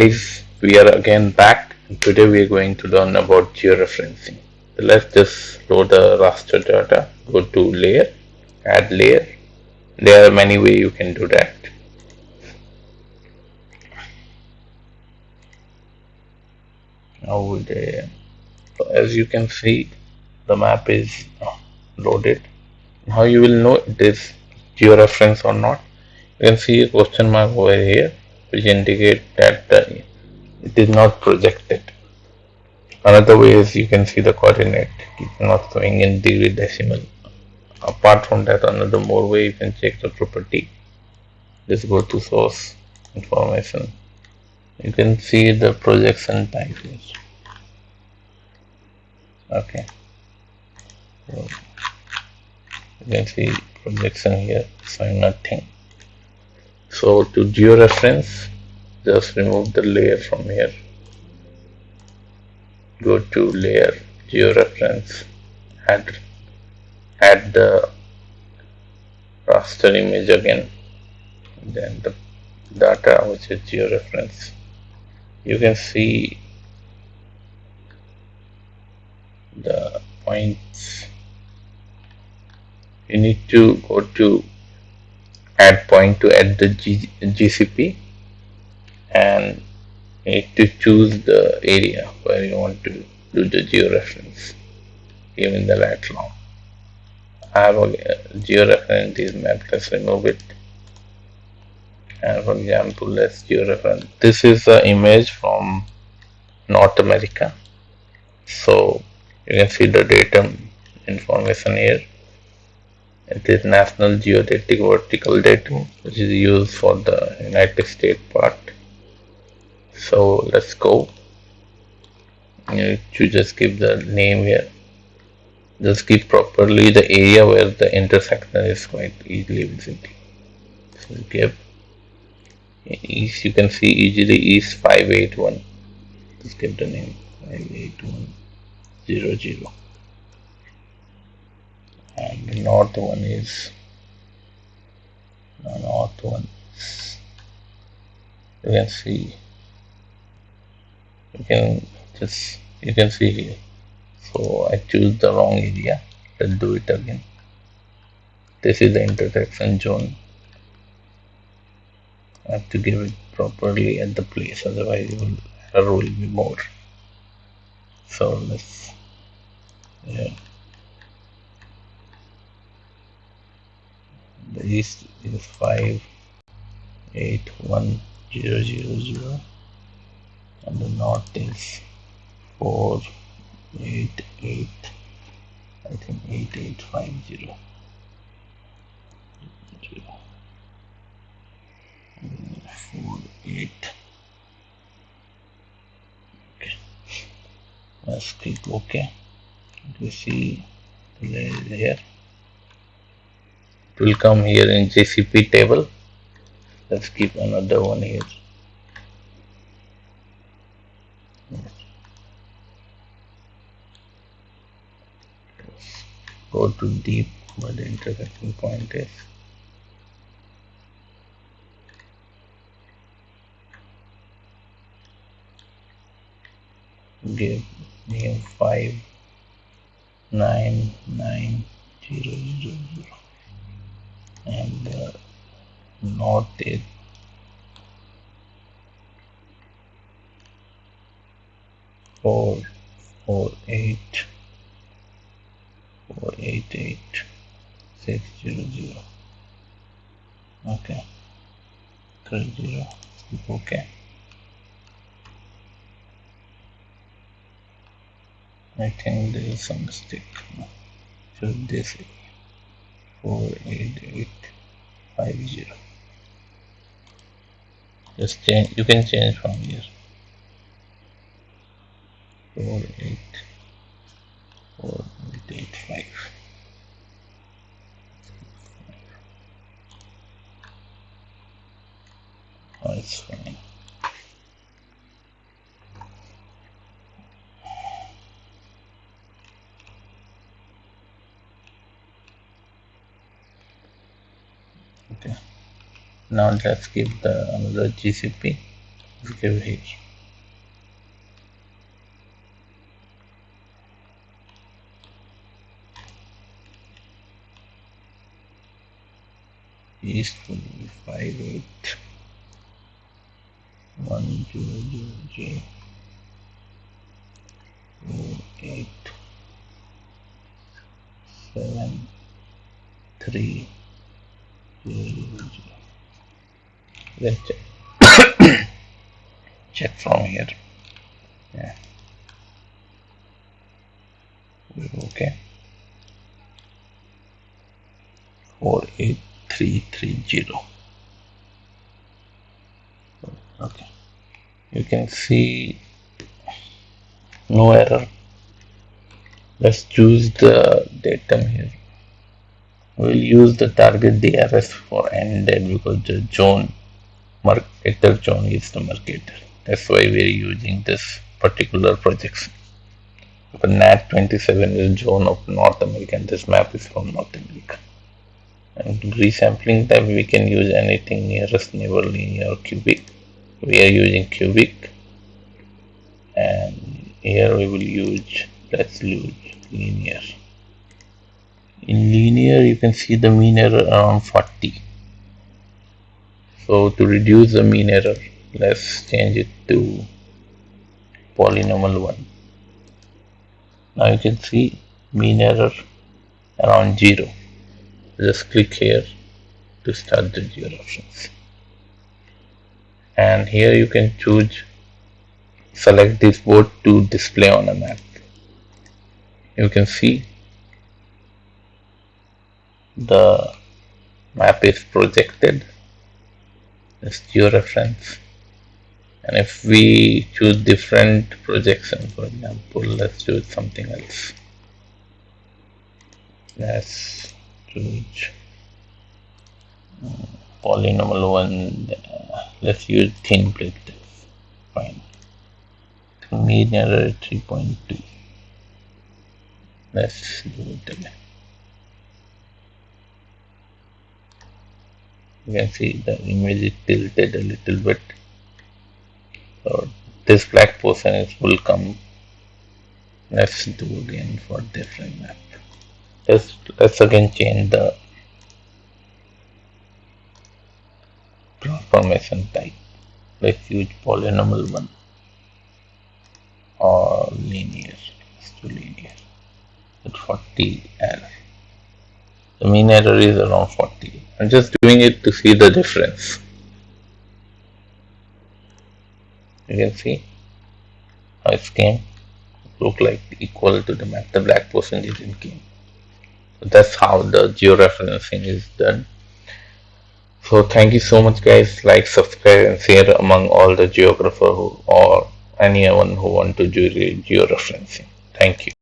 guys, we are again back. Today we are going to learn about georeferencing. So let's just load the raster data, go to layer, add layer. There are many ways you can do that. Now as you can see, the map is loaded. How you will know it is georeference or not? You can see a question mark over here, which indicate that it is not projected. Another way is you can see the coordinate. It's not showing in degree decimal. Apart from that, another more way you can check the property. Just go to source information. You can see the projection type here. Okay. So you can see projection here showing nothing. So to georeference, just remove the layer from here. Go to layer, georeference, add the raster image again, then the data which is georeference. You can see the points. You need to go to add point to add the GCP, and you need to choose the area where you want to do the georeference, given the lat long. I have a georeference this map, let's remove it. And for example, let's georeference. This is the image from North America. So you can see the datum information here. It is National Geodetic Vertical Datum, which is used for the United States part. So let's go. You need to just give the name here. Just give properly the area where the intersection is quite easily visible. So give east, you can see easily East 581. Just give the name 58100. And the north one is you can see, you can see here. So I choose the wrong area. Let's do it again. This is the intersection zone. I have to give it properly at the place, otherwise error will be more. So let's, yeah. The east is 58100, and the north is 488, I think 8850. 48. Okay. Let's click OK. You see the layer here. It will come here in GCP table. Let's keep another one here. Go to deep where the intersection point is. Give name 599000, and the north is 488600. Okay, 30. Okay. I think there is some mistake. Should this 48850? Just change. You can change from here. 48885. Oh, it's fine. Okay. Now let's give the another GCP. Let's give here east 58100J 4873. Let's check from here. Yeah, okay. 48330. Okay, you can see no error. Let's choose the datum here. We'll use the target DRS for ended because the zone marketer zone is the marketer. That's why we're using this particular projection. The NAT 27 is zone of North America and this map is from North America. And resampling type we can use anything nearest neighbor linear cubic. We are using cubic and here we will use, let's use linear. In linear you can see the mean error around 40. So to reduce the mean error, let's change it to polynomial 1. Now you can see mean error around 0. Just click here to start the georeference. And here you can choose, select this board to display on a map. You can see the map is projected as georeference. And if we choose different projection, for example, let's choose something else. Let's choose polynomial 1. Let's use thin plate test. Fine. Mean error 3.2. Let's do it again. You can see the image is tilted a little bit. So this black portion will come. Let's do again for different map. Let's again change the transformation type. Let's use polynomial 1 or linear. Let's do linear with 40 error. The mean error is around 40. I'm just doing it to see the difference. You can see how it came. Look like equal to the map. The black portion didn't came. So that's how the georeferencing is done. So thank you so much guys. Like, subscribe and share among all the geographer or anyone who want to do georeferencing. Thank you.